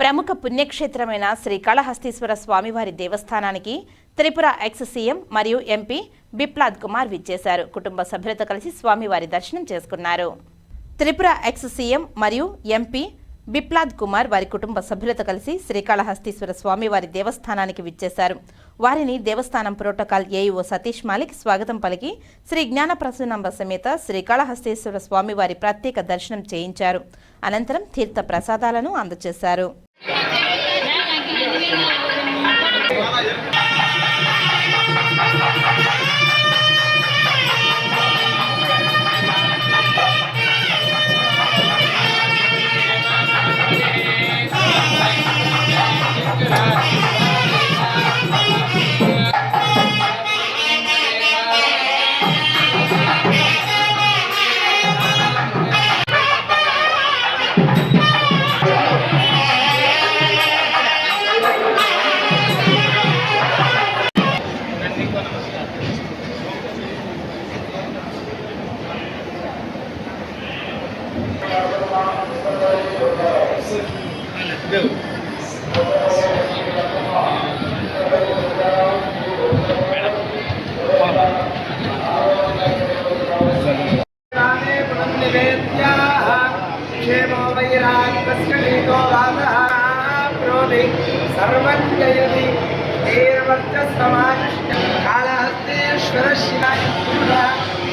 ప్రముఖ పుణ్యక్షేత్రమైన శ్రీకాళహస్తీశ్వర స్వామివారి దేవస్థానానికి త్రిపుర ఎక్స్ సీఎం మరియు ఎంపీ బిప్లాద్ కుమార్ విచ్చేశారు. కుటుంబ సభ్యులతో కలిసి స్వామివారి దర్శనం చేసుకున్నారు. త్రిపుర ఎక్స్ సీఎం మరియు ఎంపీ బిప్లాద్ కుమార్ వారి కుటుంబ సభ్యులతో కలిసి శ్రీకాళహస్తీశ్వర స్వామివారి దేవస్థానానికి విచ్చేశారు. వారిని దేవస్థానం ప్రోటోకాల్ ఏఈఓ సతీష్ మాలిక్ స్వాగతం పలికి శ్రీ జ్ఞానప్రసూనాంబ సమేత శ్రీకాళహస్తీశ్వర స్వామివారి ప్రత్యేక దర్శనం చేయించారు. అనంతరం తీర్థ ప్రసాదాలను అందజేశారు. कालहस्तेश्वर शिवाय